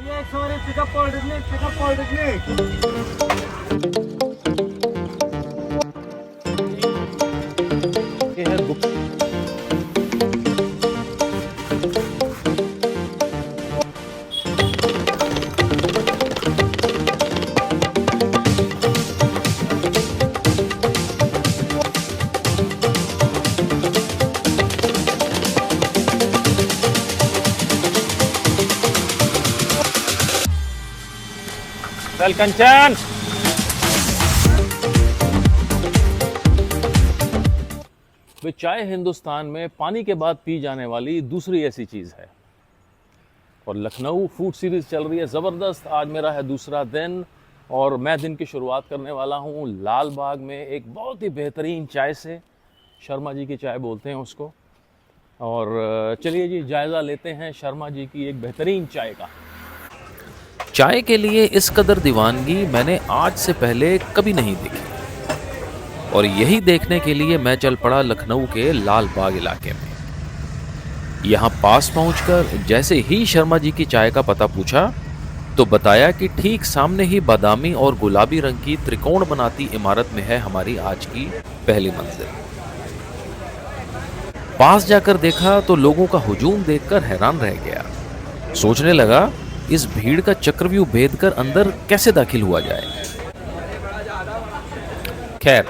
Yeah, sorry, pick up Polytechnic, pick up Polytechnic. ये है book. चल कंचन। वे चाय हिंदुस्तान में पानी के बाद पी जाने वाली दूसरी ऐसी चीज़ है। और लखनऊ फूड सीरीज चल रही है ज़बरदस्त। आज मेरा है दूसरा दिन और मैं दिन की शुरुआत करने वाला हूँ लाल बाग में एक बहुत ही बेहतरीन चाय से। शर्मा जी की चाय बोलते हैं उसको। और चलिए जी जायज़ा लेते हैं शर्मा जी की एक बेहतरीन चाय का। चाय के लिए इस कदर दीवानगी मैंने आज से पहले कभी नहीं देखी और यही देखने के लिए मैं चल पड़ा लखनऊ के लाल बाग इलाके में। यहाँ पास पहुंचकर जैसे ही शर्मा जी की चाय का पता पूछा तो बताया कि ठीक सामने ही बादामी और गुलाबी रंग की त्रिकोण बनाती इमारत में है हमारी आज की पहली मंजिल। पास जाकर देखा तो लोगों का हुजूम देखकर हैरान रह गया। सोचने लगा इस भीड़ का चक्रव्यूह भेदकर अंदर कैसे दाखिल हुआ जाए। खैर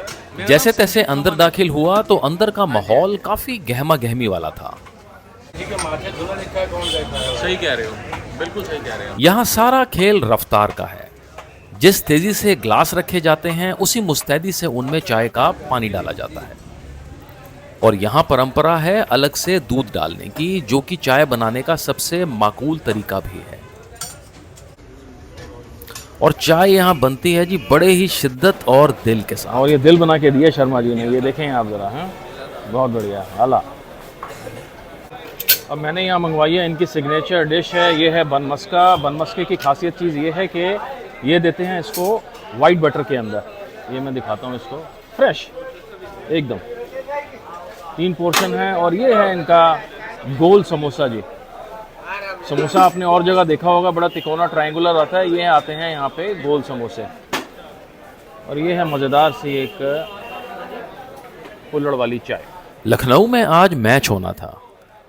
जैसे तैसे अंदर दाखिल हुआ तो अंदर का माहौल काफी गहमा गहमी वाला था। सही कह रहे हो, बिल्कुल सही कह रहे हो। यहाँ सारा खेल रफ्तार का है। जिस तेजी से ग्लास रखे जाते हैं उसी मुस्तैदी से उनमें चाय का पानी डाला जाता है। और यहाँ परंपरा है अलग से दूध डालने की, जो कि चाय बनाने का सबसे माकूल तरीका भी है। और चाय यहाँ बनती है जी बड़े ही शिद्दत और दिल के साथ। और ये दिल बना के दिया शर्मा जी ने, ये देखें आप ज़रा। हैं बहुत बढ़िया आला। अब मैंने यहाँ मंगवाई है इनकी सिग्नेचर डिश है, ये है बन मस्का। बन मस्के की खासियत चीज़ ये है कि ये देते हैं इसको वाइट बटर के अंदर। ये मैं दिखाता हूँ इसको, फ्रेश एकदम। 3 पोर्शन है। और ये है इनका गोल समोसा जी। समोसा आपने और जगह देखा होगा, बड़ा तिकोना ट्रायंगुलर आता है, ये आते हैं यहाँ पे गोल समोसे। और ये है मज़ेदार सी एक कुल्हड़ वाली चाय। लखनऊ में आज मैच होना था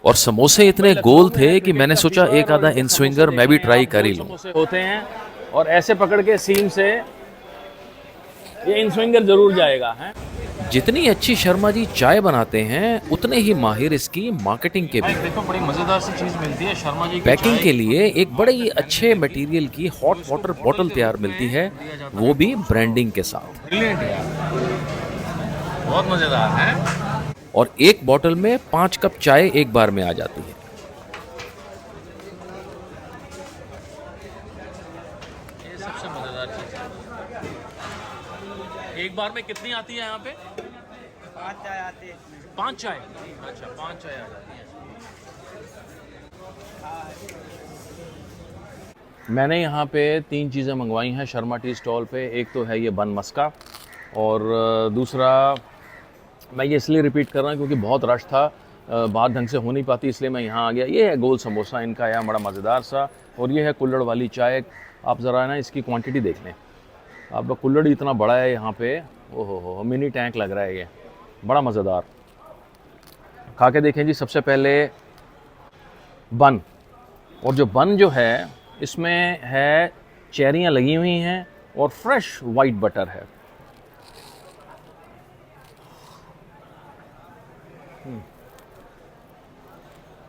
और समोसे इतने गोल थे कि मैंने सोचा एक आधा इन स्विंगर मैं भी ट्राई कर ही लूं। समोसे होते हैं और ऐसे पकड़ के सीम से ये इन स्विंगर जरूर जाएगा। है जितनी अच्छी शर्मा जी चाय बनाते हैं उतने ही माहिर इसकी मार्केटिंग के भी। देखो बड़ी मज़ेदार सी चीज़ मिलती है शर्मा जी की पैकिंग चाय। के लिए एक बड़े ही अच्छे मटेरियल की हॉट वाटर बॉटल तैयार मिलती है, वो भी ब्रांडिंग के साथ। ब्रिलियंट यार, बहुत मज़ेदार है। और एक बॉटल में 5 कप चाय एक बार में आ जाती है। ये सबसे मज़ेदार चीज़ है। एक बार में कितनी आती है यहाँ पे? 5 चाय आती है। 5 चाय। अच्छा 5 चाय आ जाती है। मैंने यहाँ पे 3 चीज़ें मंगवाई हैं शर्मा टी स्टॉल पे। एक तो है ये बन मस्का और दूसरा मैं ये इसलिए रिपीट कर रहा हूँ क्योंकि बहुत रश था, बात ढंग से हो नहीं पाती, इसलिए मैं यहाँ आ गया। ये है गोल समोसा इनका, यहाँ बड़ा मज़ेदार सा। और ये है कुल्हड़ वाली चाय। आप ज़रा ना इसकी क्वांटिटी देख लें। आपका कुल्हड़ इतना बड़ा है यहाँ पे, ओहो हो, मिनी टैंक लग रहा है ये, बड़ा मज़ेदार। खा के देखें जी। सबसे पहले बन, और जो बन जो है इसमें है चेरियाँ लगी हुई हैं और फ्रेश वाइट बटर है।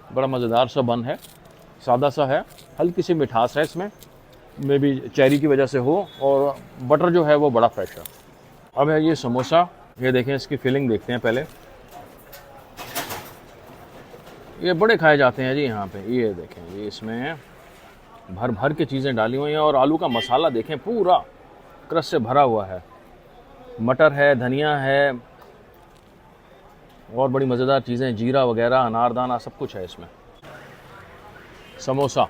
बड़ा मज़ेदार सा बन है, सादा सा है, हल्की सी मिठास है इसमें, मे बी चेरी की वजह से हो। और बटर जो है वो बड़ा फ्रेश है। अब है ये समोसा, ये देखें इसकी फिलिंग देखते हैं पहले। ये बड़े खाए जाते हैं जी यहाँ पे। ये देखें, ये इसमें भर भर के चीज़ें डाली हुई हैं। और आलू का मसाला देखें पूरा क्रश से भरा हुआ है, मटर है, धनिया है और बड़ी मज़ेदार चीज़ें, जीरा वगैरह, अनारदाना, सब कुछ है इसमें। समोसा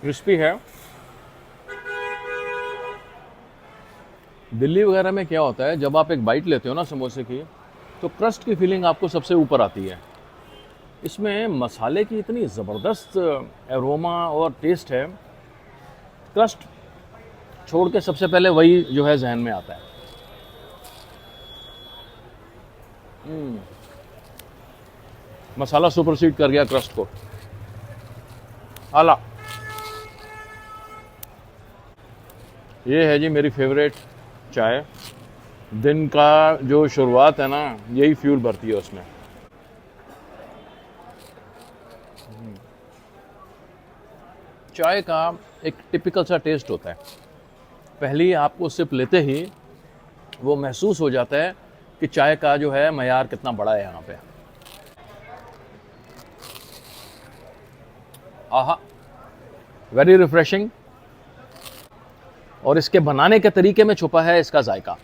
क्रिस्पी है। दिल्ली वगैरह में क्या होता है, जब आप एक बाइट लेते हो ना समोसे की, तो क्रस्ट की फीलिंग आपको सबसे ऊपर आती है। इसमें मसाले की इतनी ज़बरदस्त एरोमा और टेस्ट है, क्रस्ट छोड़ के सबसे पहले वही जो है जहन में आता है। मसाला सुपरसीड कर गया क्रस्ट को, आला। ये है जी मेरी फेवरेट चाय। दिन का जो शुरुआत है ना, यही फ्यूल भरती है उसमें। चाय का एक टिपिकल सा टेस्ट होता है। पहली आपको सिप लेते ही वो महसूस हो जाता है कि चाय का जो है मयार कितना बड़ा है यहाँ पे। आहा, वेरी रिफ्रेशिंग। और इसके बनाने के तरीके में छुपा है इसका जायका।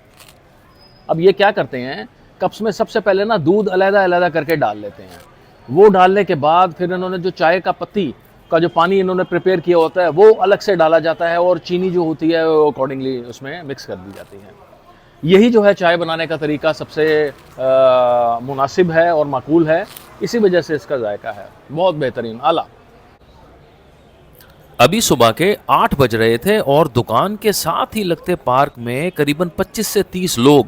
अब ये क्या करते हैं, कप्स में सबसे पहले ना दूध अलग-अलग करके डाल लेते हैं। वो डालने के बाद फिर इन्होंने जो चाय का पत्ती का जो पानी इन्होंने प्रिपेयर किया होता है वो अलग से डाला जाता है, और चीनी जो होती है वो अकॉर्डिंगली उसमें मिक्स कर दी जाती है। यही जो है चाय बनाने का तरीका सबसे मुनासिब है और माकूल है। इसी वजह से इसका जायका है बहुत बेहतरीन, आला। अभी सुबह के 8 बज रहे थे और दुकान के साथ ही लगते पार्क में करीबन 25 से 30 लोग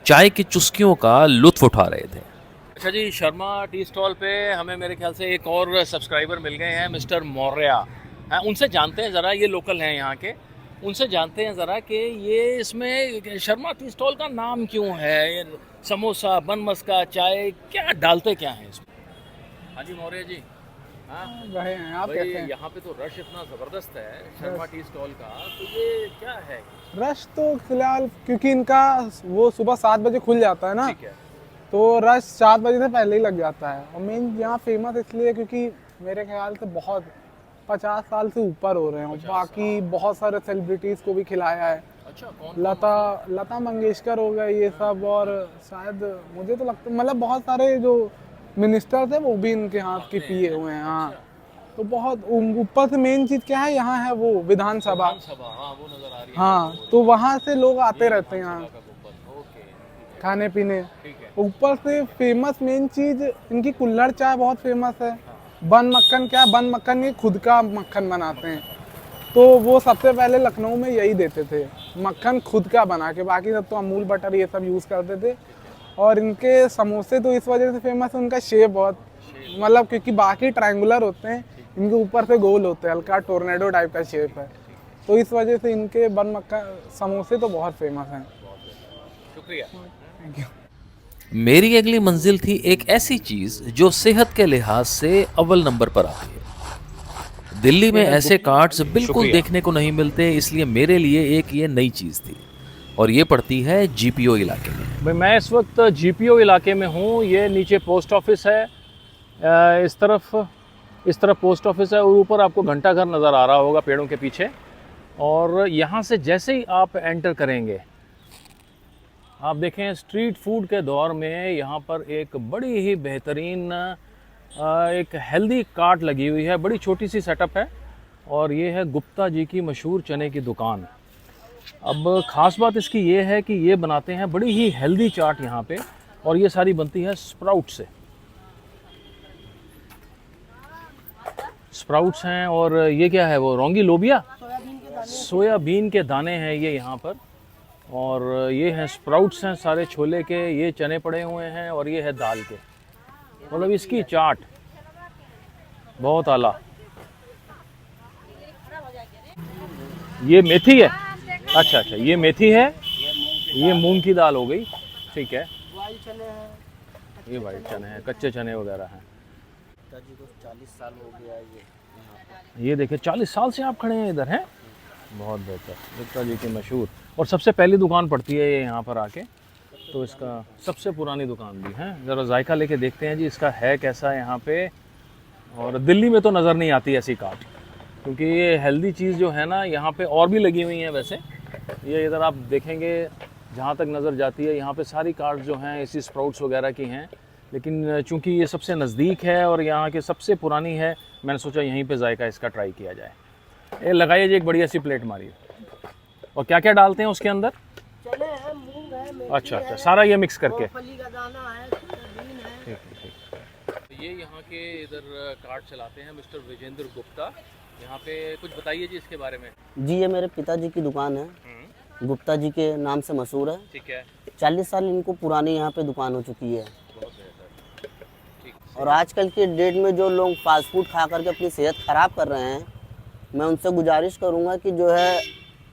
चाय की चुस्कियों का लुत्फ उठा रहे थे। अच्छा जी, शर्मा टी स्टॉल पे हमें मेरे ख्याल से एक और सब्सक्राइबर मिल गए हैं, मिस्टर मौर्या। हाँ, उनसे जानते हैं ज़रा, ये लोकल हैं यहाँ के, उनसे जानते हैं ज़रा कि ये इसमें शर्मा टी स्टॉल का नाम क्यों है। ये समोसा, बन मस्का, चाय क्या डालते क्या हैं इसमें? हाँ जी मौर्या जी। हाँ रहे हैं आप भाई, कैसे हैं? यहाँ पे तो रश इतना ज़बरदस्त है शर्मा टी स्टॉल का, तो ये क्या है? रश तो फिलहाल क्योंकि इनका वो सुबह 7 बजे खुल जाता है ना, ठीक है। तो रश 7 बजे से पहले ही लग जाता है। और मेन यहाँ फेमस इसलिए क्योंकि मेरे ख्याल से बहुत 50 साल से ऊपर हो रहे हैं, और बाकी बहुत सारे सेलिब्रिटीज़ को भी खिलाया है। अच्छा, कौन? लता मंगेशकर हो गए ये सब, और शायद मुझे तो लगता मतलब बहुत सारे जो मिनिस्टर थे वो भी इनके हाथ के पिए हुए हैं। हाँ, तो बहुत ऊपर से मेन चीज़ क्या है यहाँ है वो विधानसभा। हाँ, वो नजर आ रही है। हाँ, तो वहाँ से लोग आते रहते हैं यहाँ ओके, खाने पीने। ठीक है। ऊपर से फेमस मेन चीज़ इनकी कुल्हड़ चाय बहुत फेमस है। बन मक्खन क्या है, बन मक्खन ये खुद का मक्खन बनाते हैं, तो वो सबसे पहले लखनऊ में यही देते थे, मक्खन खुद का बना के। बाकी सब तो अमूल बटर ये सब यूज़ करते थे। और इनके समोसे तो इस वजह से फेमस है, उनका शेप बहुत मतलब, क्योंकि बाकी ट्रायंगुलर होते हैं, इनके ऊपर से गोल होते हैं, हल्का टोर्नेडो टाइप का शेप है, तो इस वजह से इनके बन मक्खन समोसे तो बहुत फेमस हैं। शुक्रिया। Thank you. मेरी अगली मंजिल थी एक ऐसी चीज जो सेहत के लिहाज से अव्वल नंबर पर आती है। दिल्ली में ऐसे कार्ट्स बिल्कुल शुक्रिया। देखने को नहीं मिलते, इसलिए मेरे लिए एक ये नई चीज थी, और ये पड़ती है जीपीओ इलाके में। भाई मैं इस वक्त जीपीओ इलाके में हूँ। ये नीचे पोस्ट ऑफिस है, इस तरफ पोस्ट ऑफिस है, और ऊपर आपको घंटाघर नज़र आ रहा होगा पेड़ों के पीछे। और यहाँ से जैसे ही आप एंटर करेंगे, आप देखें स्ट्रीट फूड के दौर में यहाँ पर एक बड़ी ही बेहतरीन एक हेल्दी कार्ट लगी हुई है। बड़ी छोटी सी सेटअप है, और ये है गुप्ता जी की मशहूर चने की दुकान। अब ख़ास बात इसकी ये है कि ये बनाते हैं बड़ी ही हेल्दी चाट यहाँ पे, और ये सारी बनती है स्प्राउट से। स्प्राउट्स हैं, और ये क्या है, वो रौंगी लोबिया, सोयाबीन के दाने हैं ये यहाँ पर। और ये हैं स्प्राउट्स हैं सारे छोले के, ये चने पड़े हुए हैं, और ये है दाल के। मतलब इसकी चाट बहुत आला। ये मेथी है, अच्छा, ये मेथी है, ये मूंग की दाल हो गई, ठीक है। ये वाइट चने हैं, कच्चे चने वगैरह हैं। पिताजी को 40 साल हो गया ये यहाँ पर। ये देखिए 40 साल से आप खड़े हैं इधर, हैं? बहुत बेहतर। गुप्ता जी की मशहूर, और सबसे पहली दुकान पड़ती है ये यहाँ पर आके, तो इसका सबसे पुरानी दुकान भी है। ज़रा जायका लेके देखते हैं जी इसका है कैसा यहाँ पे। और दिल्ली में तो नज़र नहीं आती ऐसी काट, क्योंकि ये हेल्दी चीज़ जो है ना यहाँ पे और भी लगी हुई हैं। वैसे ये इधर आप देखेंगे जहाँ तक नज़र जाती है, यहाँ पे सारी कार्ट्स जो हैं इसी स्प्राउट्स वगैरह की हैं, लेकिन चूंकि ये सबसे नज़दीक है और यहाँ के सबसे पुरानी है, मैंने सोचा यहीं पे जायका इसका ट्राई किया जाए। ये लगाइए जी, एक बढ़िया सी प्लेट मारिए। और क्या क्या डालते हैं उसके अंदर? चने हैं, मूंग है, मेथी अच्छा, सारा ये मिक्स करके। मूंगफली का दाना है, सोयाबीन है। ठीक है, ठीक। ये यहाँ के इधर कार्ट चलाते हैं मिस्टर विजेंद्र गुप्ता। यहाँ पे कुछ बताइए जी इसके बारे में। जी ये मेरे पिताजी की दुकान है, गुप्ता जी के नाम से मशहूर है। ठीक है, 40 साल इनको पुरानी यहाँ पे दुकान हो चुकी है। बहुत बेहतर। ठीक। और आजकल के डेट में जो लोग फास्ट फूड खा करके अपनी सेहत ख़राब कर रहे हैं, मैं उनसे गुजारिश करूँगा कि जो है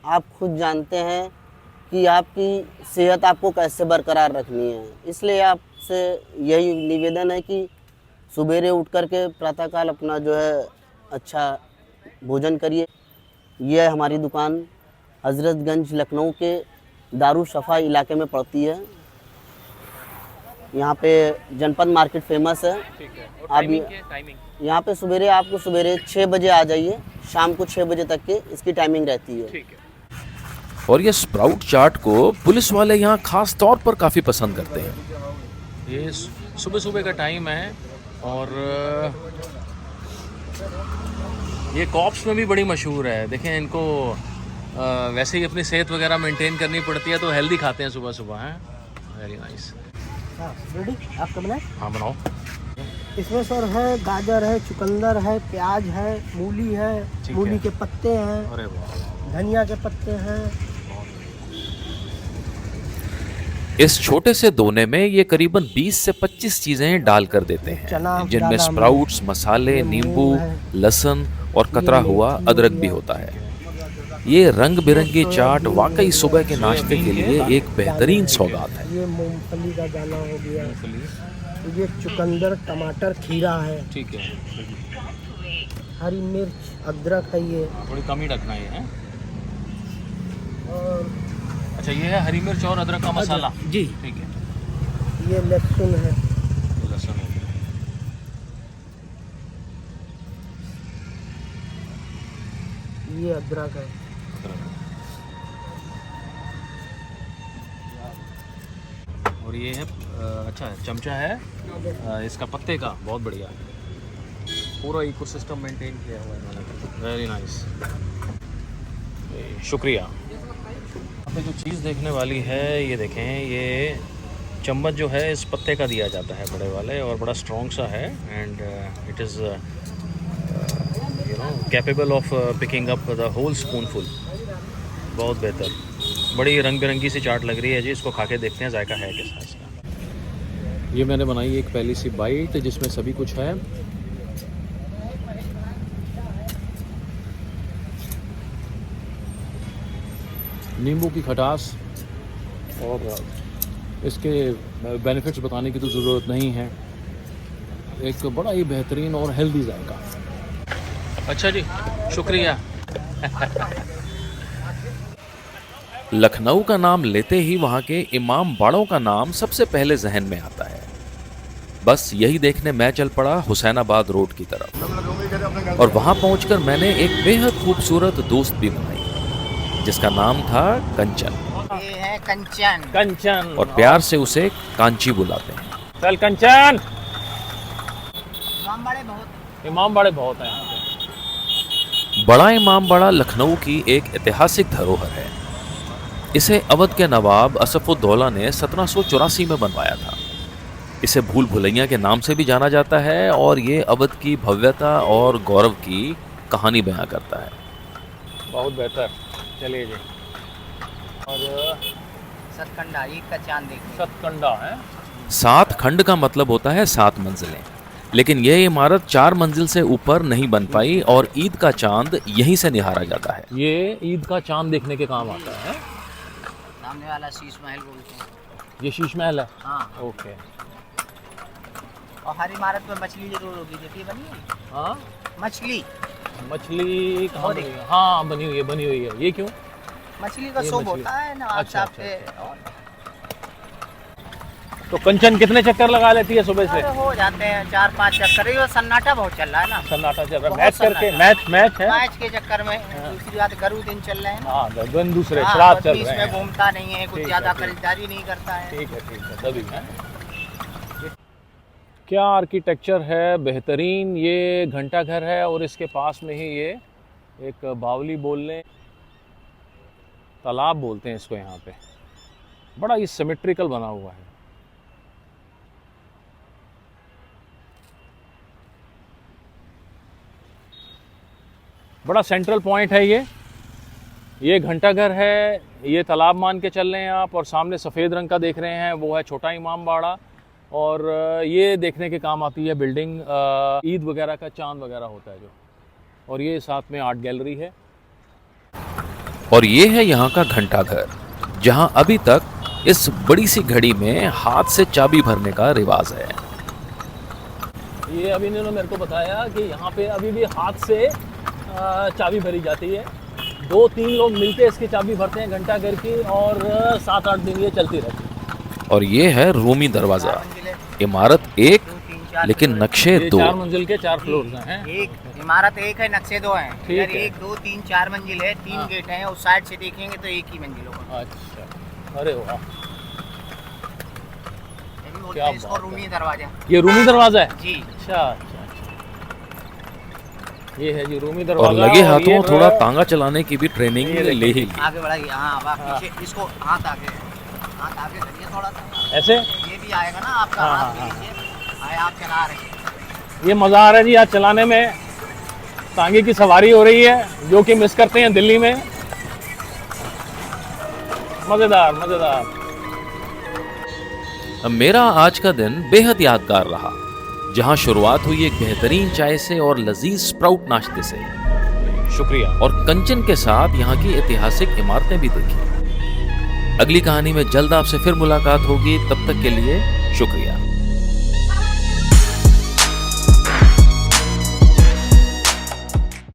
आप खुद जानते हैं कि आपकी सेहत आपको कैसे बरकरार रखनी है। इसलिए आपसे यही निवेदन है कि सुबेरे उठ कर के प्रातःकाल अपना जो है अच्छा भोजन करिए। यह है हमारी दुकान, हज़रतगंज लखनऊ के दारुशफ़ा इलाके में पड़ती है। यहाँ पे जनपद मार्केट फेमस है। ठीक है। और आप टाइमिंग क्या है? टाइमिंग यहाँ पे सवेरे आपको सवेरे 6 बजे आ जाइए, शाम को 6 बजे तक के इसकी टाइमिंग रहती है। ठीक है। और ये स्प्राउट चाट को पुलिस वाले यहाँ खास तौर पर काफ़ी पसंद करते हैं। ये सुबह सुबह का टाइम है और ये कॉप्स में भी बड़ी मशहूर है। देखें इनको वैसे ही अपनी सेहत वगैरह मेंटेन करनी पड़ती है तो हेल्दी खाते हैं सुबह सुबह हैं। Very nice. रेडी आपका बनाए? हाँ बनाओ। इसमें सर है गाजर है, चुकंदर है, प्याज है, मूली है, ठीक मूली है। के पत्ते हैं, अरे वाह। धनिया के पत्ते हैं। इस छोटे से दोने में ये करीबन 20 से 25 चीजें डाल कर देते चना हैं, जिनमें डाला स्प्राउट्स, मसाले, ये नींबू, मूंग है, लहसुन और कतरा हुआ मिर्ची अदरक हो भी गया। होता है। ये रंग बिरंगी चाट वाकई सुबह के नाश्ते के लिए एक बेहतरीन सौगात है। ये मूंगफली का दाना हो गया, ये चुकंदर, टमाटर, खीरा है, ठीक है। हरी मिर्च, अदरक है ये। थोड़ी कम ही रखना है। और अच्छा ये है हरी मिर्च और अदरक का मसाला। जी ठीक है। ये लहसुन है, लहसुन हो गया। ये अदरक है। और ये है अच्छा चमचा है इसका पत्ते का। बहुत बढ़िया, पूरा इकोसिस्टम मेंटेन किया हुआ है इन्होंने। वेरी नाइस, शुक्रिया। यहाँ पे जो चीज़ देखने वाली है ये देखें, ये चम्मच जो है इस पत्ते का दिया जाता है बड़े वाले, और बड़ा स्ट्रॉन्ग सा है and it is capable of picking up the whole spoonful. बहुत बेहतर, बड़ी रंग बिरंगी सी चाट लग रही है जी। इसको खा के देखते हैं जायका है कैसा इसका। ये मैंने बनाई एक पहली सी बाइट जिसमें सभी कुछ है। नींबू की खटास, और इसके बेनिफिट्स बताने की तो ज़रूरत नहीं है। एक बड़ा ही बेहतरीन और हेल्दी जायका। अच्छा जी, शुक्रिया। लखनऊ का नाम लेते ही वहाँ के इमाम बाड़ों का नाम सबसे पहले जहन में आता है। बस यही देखने मैं चल पड़ा हुसैनाबाद रोड की तरफ, और वहाँ पहुँचकर मैंने एक बेहद खूबसूरत दोस्त भी बनाई जिसका नाम था कंचन, ये है कंचन। कंचन, और प्यार से उसे कांची बुलाते हैं। चल कंचन। इमाम बड़े बहुत इमाम बड़े बहुत हैं यहाँ पे। बड़ा इमाम बाड़ा लखनऊ की एक ऐतिहासिक धरोहर है। इसे अवध के नवाब असफुद्दौला ने 1784 में बनवाया था। इसे भूल भुलैया के नाम से भी जाना जाता है, और ये अवध की भव्यता और गौरव की कहानी बयां करता है। बहुत बेहतर, चलिए जी। और सतकंडा, ईद का चांद देखने। सतकंडा है। 7 खंड का मतलब होता है 7 मंजिलें, लेकिन यह इमारत 4 मंजिल से ऊपर नहीं बन पाई, और ईद का चांद यहीं से निहारा जाता है। ये ईद का चांद देखने के काम आता है। सामने वाला शीश महल बोलते हैं। ये शीश महल है। हाँ, ओके। और हर इमारत में मछली जरूर होगी। देखिए बनी है हाँ, मछली। मछली कहाँ और बनी हुई है? हाँ बनी हुई है, बनी हुई है। ये क्यों? मछली का ये शोभ मछली। होता है नवाब अच्छा, साहब अच्छा, के। और तो कंचन कितने चक्कर लगा लेती है सुबह से? अरे हो जाते हैं 4-5 चक्कर। ये सन्नाटा बहुत चल रहा है ना, सन्नाटा चल रहा है। बहुत मैच करके, सन्नाटा। मैच है। मैच के चक्कर में। दूसरी बात गरु दिन चल रहे हैं ना। हाँ, दिन दूसरे हाँ, श्राद्ध तो चल बीच रहे में हैं। घूमता नहीं है, कुछ ठीक है, ज्यादा ठीक। खरीदारी नहीं करता है। ठीक है, तभी है। क्या आर्किटेक्चर है बेहतरीन। ये घंटा घर है और इसके पास में ही ये एक बावली बोल लें, तालाब बोलते हैं इसको यहाँ पे। बड़ा ही सिमेट्रिकल बना हुआ है। बड़ा सेंट्रल पॉइंट है ये घंटाघर है, ये तालाब मान के चल रहे हैं आप, और सामने सफ़ेद रंग का देख रहे हैं वो है छोटा इमाम बाड़ा, और ये देखने के काम आती है बिल्डिंग, ईद वगैरह का चांद वगैरह होता है जो, और ये साथ में आर्ट गैलरी है। और ये है यहाँ का घंटाघर, जहाँ अभी तक इस बड़ी सी घड़ी में हाथ से चाबी भरने का रिवाज है। ये अभी इन्होंने मेरे को बताया कि यहाँ पे अभी भी हाथ से चाबी भरी जाती है, 2-3 लोग मिलके इसकी चाबी भरते हैं घंटाघर की, और 7-8 दिन ये चलती रहती है। और ये है रूमी दरवाजा, इमारत एक लेकिन नक्शे ये 2। 4 मंजिल के 4 फ्लोर्स हैं। एक इमारत एक है, नक्शे 2 हैं। ठीक इधर है। 1, 2, 3, 4 मंजिल है, 3 गेट हैं। उस साइड से देखेंगे तो एक ही मंजिल होगा। अच्छा, अरे वाह, ये भी बोलते क्या हैं इसको बात है। रूमी दरवाजा। ये रूमी दरवाज़ा है। जी। अच्छा अच्छा अच्छा, ये है जी रूमी और दरवाज़ा। लगे हाथों ये थोड़ा तांगा चलाने की भी ट्रेनिंग ये ले ही ली। आगे बढ़ाइए, हाँ वाह, पीछे इसको हाथ आगे करिए थोड़ा सा। ऐसे ये भी आएगा ना आपका हाँ, हाथ हाँ, भी लीजिए। आए आप चला रहे हैं। ये मज़ा आ रहा है जी आज चलाने में, तांगे की सवारी हो रही है जो कि मिस करते हैं दिल्ली में। मज़ेदार मज़ेदार। मेरा आज का दिन बेहद यादगार रहा, जहां शुरुआत हुई एक बेहतरीन चाय से और लजीज स्प्राउट नाश्ते से, शुक्रिया। और कंचन के साथ यहाँ की ऐतिहासिक इमारतें भी देखी। अगली कहानी में जल्द आपसे फिर मुलाकात होगी, तब तक के लिए शुक्रिया।